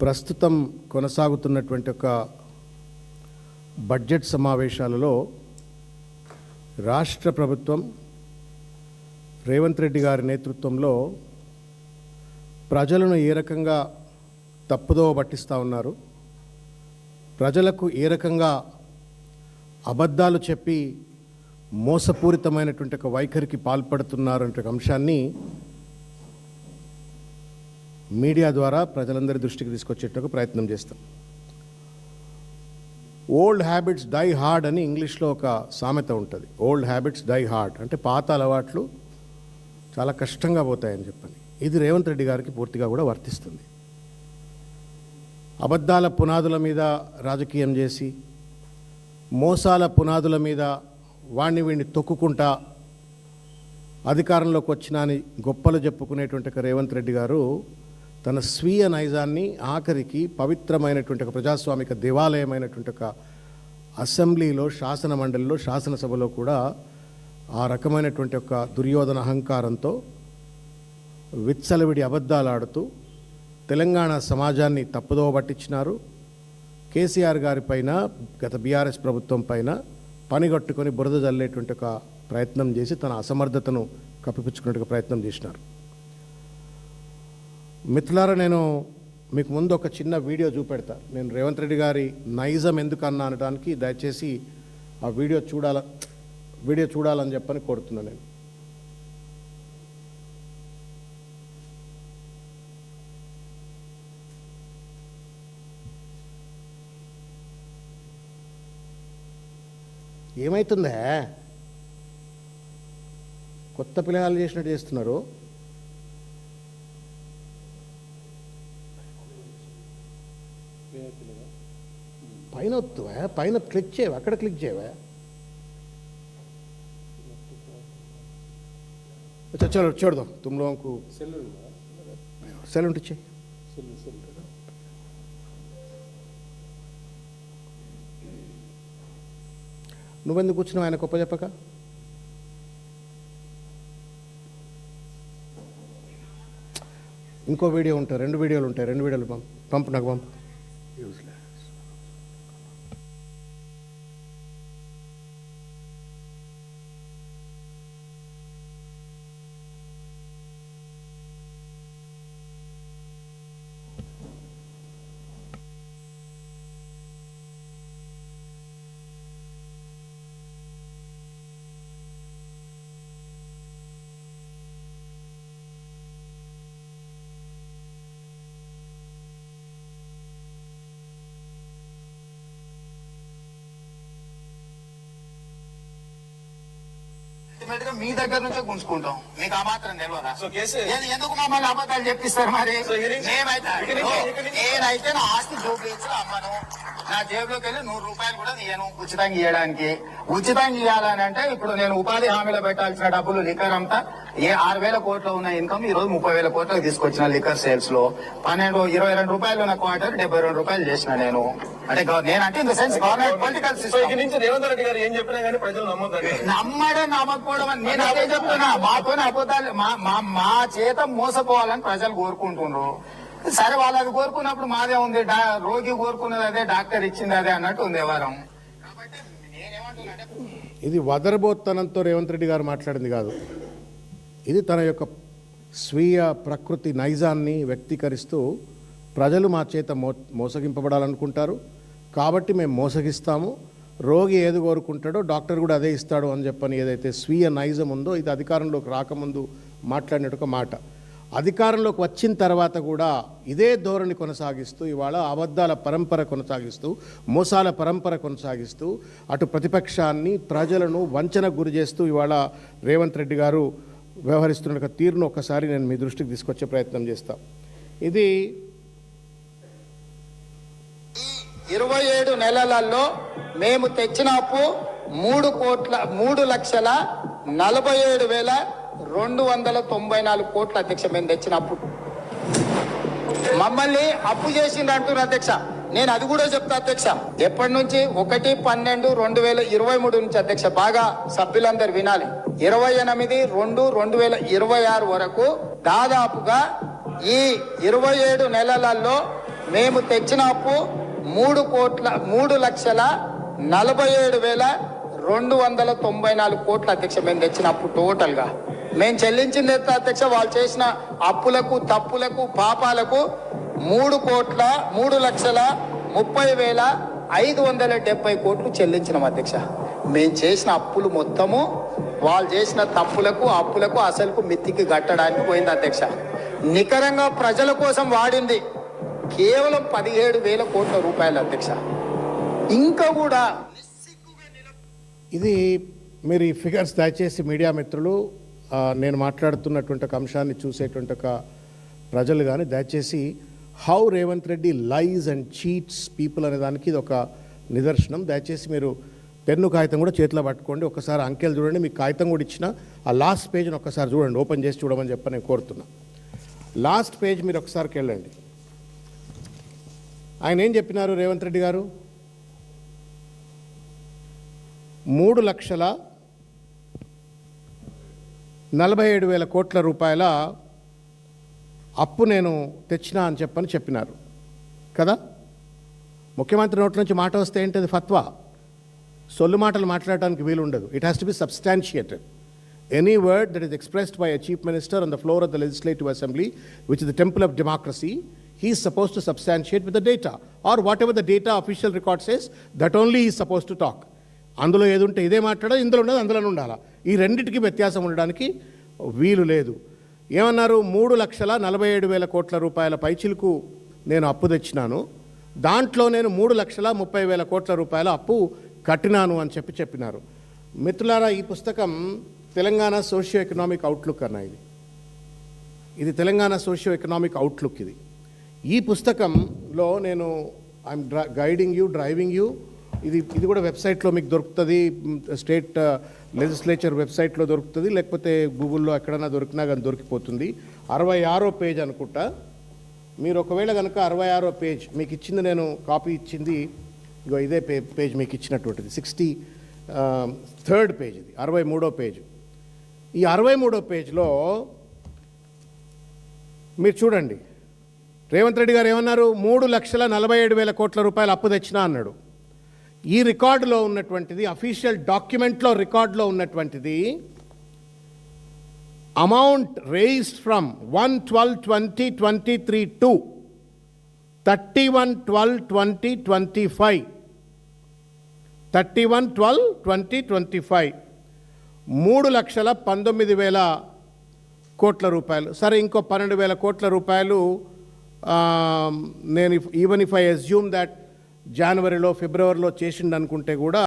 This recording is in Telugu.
ప్రస్తుతం కొనసాగుతున్నటువంటి ఒక బడ్జెట్ సమావేశాలలో రాష్ట్ర ప్రభుత్వం రేవంత్ రెడ్డి గారి నేతృత్వంలో ప్రజలను ఏ రకంగా తప్పుదోవ పట్టిస్తూ ఉన్నారు, ప్రజలకు ఏ రకంగా అబద్ధాలు చెప్పి మోసపూరితమైనటువంటి ఒక వైఖరికి పాల్పడుతున్నారు అనే అంశాన్ని మీడియా ద్వారా ప్రజలందరి దృష్టికి తీసుకొచ్చేటకు ప్రయత్నం చేస్తాం. ఓల్డ్ హ్యాబిట్స్ డై హార్డ్ అని ఇంగ్లీష్లో ఒక సామెత ఉంటుంది. ఓల్డ్ హ్యాబిట్స్ డై హార్డ్ అంటే పాత అలవాట్లు చాలా కష్టంగా పోతాయని చెప్పని ఇది రేవంత్ రెడ్డి గారికి పూర్తిగా కూడా వర్తిస్తుంది. అబద్ధాల పునాదుల మీద రాజకీయం చేసి మోసాల పునాదుల మీద వీడిని తొక్కుకుంటా అధికారంలోకి వచ్చినాని గొప్పలు చెప్పుకునేటువంటి రేవంత్ రెడ్డి గారు తన స్వీయ నైజాన్ని ఆఖరికి పవిత్రమైనటువంటి ఒక ప్రజాస్వామిక దేవాలయమైనటువంటి ఒక అసెంబ్లీలో, శాసన మండలిలో, శాసనసభలో కూడా ఆ రకమైనటువంటి ఒక దుర్యోధన అహంకారంతో విచ్చలవిడి అబద్ధాలు ఆడుతూ తెలంగాణ సమాజాన్ని తప్పుదోవ పట్టించినారు. కేసీఆర్ గారి పైన, గత బీఆర్ఎస్ ప్రభుత్వం పైన పనిగట్టుకొని బురద జల్లేటువంటి ఒక ప్రయత్నం చేసి తన అసమర్థతను కప్పిపుచ్చుకునే ప్రయత్నం చేసినారు. మిత్రులారా, నేను మీకు ముందు ఒక చిన్న వీడియో చూపెడతా. నేను రేవంత్ రెడ్డి గారి నైజం ఎందుకు అన్నా అనడానికి దయచేసి ఆ వీడియో చూడాలని చెప్పని కోరుతున్నాను. నేను ఏమవుతుందా, కొత్త పిల్లగాళ్ళు చేసినట్టు చేస్తున్నారు. పైన వస్తువా, పైన క్లిక్ చేయవా, అక్కడ క్లిక్ చేయవా. చలో చూడదాం. तुम लोगों को సెల్ ఉంటే నువ్వెందుకు కూర్చున్నావు ఆయన గొప్ప చెప్పక? ఇంకో వీడియో ఉంటాయి, 2 వీడియోలు ఉంటాయి. 2 వీడియోలు పంపు నాకు పంపు. మీ దగ్గర నుంచే గుంజుకుంటాం. మీకు ఆ మాత్రం తెలియదా? ఎందుకు మమ్మల్ని అబద్ధాలు చెప్పిస్తారు? మరి నేనైతే నా ఆస్తి చూపించి అమ్మను, నా జేబులోకి వెళ్ళి 100 రూపాయలు కూడా నేను ఉచితంగా ఇవ్వడానికి. ఉచితంగా ఇవ్వాలని అంటే ఇప్పుడు నేను ఉపాధి హామీలో పెట్టాల్సిన డబ్బులు లిక్కర్ అంతా 6,000 కోట్ల ఉన్న ఇన్కమ్ ఈ రోజు 30,000 కోట్లకు తీసుకొచ్చిన లిక్కర్ సేల్స్ లో 22 రూపాయలు ఉన్న క్వార్టర్ 72 రూపాయలు చేసిన నేను. అంటే నేనంటే in the sense government political system నుంచి రేవంత్ రెడ్డి గారు ఏం చెప్పినా కానీ ప్రజలు నమ్మకపోవడం అని నేను అదే చెప్తున్నా. మాతోనే అబద్ధాలు, మా చేత మోసపోవాలని ప్రజలు కోరుకుంటున్నారు. సరే, వాళ్ళు అది కోరుకున్నప్పుడు మాదే ఉంది. రోగి కోరుకున్నది అదే, డాక్టర్ ఇచ్చింది అదే అన్నట్టు ఉంది వ్యవహారం. కాబట్టి నేనేమంటున్నా, ఇది వదరబోత్తనంతో రేవంత్ రెడ్డి గారు మాట్లాడింది కాదు. ఇది తన యొక్క స్వీయ ప్రకృతి నైజాన్ని వ్యక్తీకరిస్తూ ప్రజలు మా చేత మోసగింపబడాలనుకుంటారు కాబట్టి మేము మోసగిస్తాము, రోగి ఏది కోరుకుంటాడో డాక్టర్ కూడా అదే ఇస్తాడు అని చెప్పని ఏదైతే స్వీయ నైజం ఉందో, ఇది అధికారంలోకి రాకముందు మాట్లాడినట్టు ఒక మాట. అధికారంలోకి వచ్చిన తర్వాత కూడా ఇదే ధోరణి కొనసాగిస్తూ, ఇవాళ అబద్ధాల పరంపర కొనసాగిస్తూ, మోసాల పరంపర కొనసాగిస్తూ, అటు ప్రతిపక్షాన్ని, ప్రజలను వంచనకు గురి చేస్తూ ఇవాళ రేవంత్ రెడ్డి గారు వ్యవహరిస్తున్న తీరును ఒకసారి నేను మీ దృష్టికి తీసుకొచ్చే ప్రయత్నం చేస్తా. ఇది 27 నెలలలో మేము తెచ్చిన అప్పు 3,47,294 కోట్ల అధ్యక్ష. మేము తెచ్చిన అప్పు మమ్మల్ని అప్పు చేసింది అంటున్నారు అధ్యక్ష. నేను అది కూడా చెప్తా అధ్యక్ష. ఎప్పటి నుంచి 1/12/2023 నుంచి అధ్యక్ష, బాగా సభ్యులందరూ వినాలి. 28/2/2026 వరకు దాదాపుగా ఈ 27 నెలలలో మేము తెచ్చిన అప్పు 3,47,294 కోట్ల అధ్యక్ష. మేము తెచ్చిన అప్పు టోటల్గా మేము చెల్లించింది ఎంత అధ్యక్ష? వాళ్ళు చేసిన అప్పులకు, తప్పులకు, పాపాలకు 3,30,570 కోట్లు చెల్లించినాం అధ్యక్ష. మేము చేసిన అప్పులు మొత్తము వాళ్ళు చేసిన తప్పులకు, అప్పులకు, అసలుకు మిత్తికి కట్టడానికి పోయింది అధ్యక్ష. నికరంగా ప్రజల కోసం వాడింది కేవలం 17,000 కోట్ల రూపాయలు అధ్యక్ష. ఇంకా కూడా ఇది మీరు ఈ ఫిగర్స్ దయచేసి మీడియా మిత్రులు, నేను మాట్లాడుతున్నటువంటి ఒక అంశాన్ని చూసేటువంటి ఒక ప్రజలు కానీ దయచేసి how Revanth Reddy లైజ్ and cheats people అనే దానికి ఇది ఒక నిదర్శనం. దయచేసి మీరు పెన్ను కాగితం కూడా చేతిలో పట్టుకోండి, ఒకసారి అంకెలు చూడండి. మీకు కాగితం కూడా ఇచ్చిన ఆ లాస్ట్ పేజ్ని ఒకసారి చూడండి, ఓపెన్ చేసి చూడమని చెప్పి నేను కోరుతున్నా. లాస్ట్ పేజ్ మీరు ఒకసారికి వెళ్ళండి. ఆయన ఏం చెప్పినారు రేవంత్ రెడ్డి గారు? 3,47,000 కోట్ల రూపాయల అప్పు నేను తెచ్చినా అని చెప్పినారు కదా. ముఖ్యమంత్రి నోట్ల నుంచి మాట వస్తే ఏంటది? ఫత్వా. సొల్లు మాటలు మాట్లాడడానికి వీలు ఉండదు. It has to be substantiated. Any word that is expressed by a chief minister on the floor of the legislative assembly, which is the temple of democracy, he is supposed to substantiate with the data, or whatever the data official record says, that only he is supposed to talk. అందులో ఏది ఉంటే ఇదే మాట్లాడాలి, ఇందులో ఉన్నది అందులోనే ఉండాలా. ఈ రెండింటికి వ్యత్యాసం ఉండడానికి వీలు లేదు. ఏమన్నారు? 3,47,000 కోట్ల రూపాయల పైచిలకు నేను అప్పు తెచ్చినాను, దాంట్లో నేను 3,30,000 కోట్ల రూపాయల అప్పు కట్టినాను అని చెప్పినారు. మిత్రులారా, ఈ పుస్తకం తెలంగాణ సోషియో ఎకనామిక్ అవుట్లుక్ అన్న. ఇది తెలంగాణ సోషియో ఎకనామిక్ అవుట్లుక్. ఈ పుస్తకంలో నేను I'm guiding you, driving you. ఇది కూడా వెబ్సైట్లో మీకు దొరుకుతుంది, స్టేట్ లెజిస్లేచర్ వెబ్సైట్లో దొరుకుతుంది, లేకపోతే గూగుల్లో ఎక్కడైనా దొరికినా కానీ దొరికిపోతుంది. 66వ పేజ్ అనుకుంటా. మీరు ఒకవేళ కనుక 66వ పేజ్ మీకు ఇచ్చింది, నేను కాపీ ఇచ్చింది ఇగో ఇదే పేజ్ మీకు ఇచ్చినటువంటిది, 63rd పేజ్. ఇది 63వ పేజ్. ఈ 63వ పేజ్లో మీరు చూడండి, రేవంత్ రెడ్డి గారు ఏమన్నారు? 3,47,000 కోట్ల రూపాయలు అప్పు తెచ్చినా అన్నాడు. ఈ రికార్డులో ఉన్నటువంటిది, అఫీషియల్ డాక్యుమెంట్లో రికార్డులో ఉన్నటువంటిది, అమౌంట్ రేజ్డ్ ఫ్రమ్ 1/12/2023 టు 31/12/2025. 31/12/2025 3,19,000 కోట్ల రూపాయలు. సరే, ఇంకో 12,000 కోట్ల రూపాయలు నేను even if I assume that జనవరిలో, ఫిబ్రవరిలో చేసిండు అనుకుంటే కూడా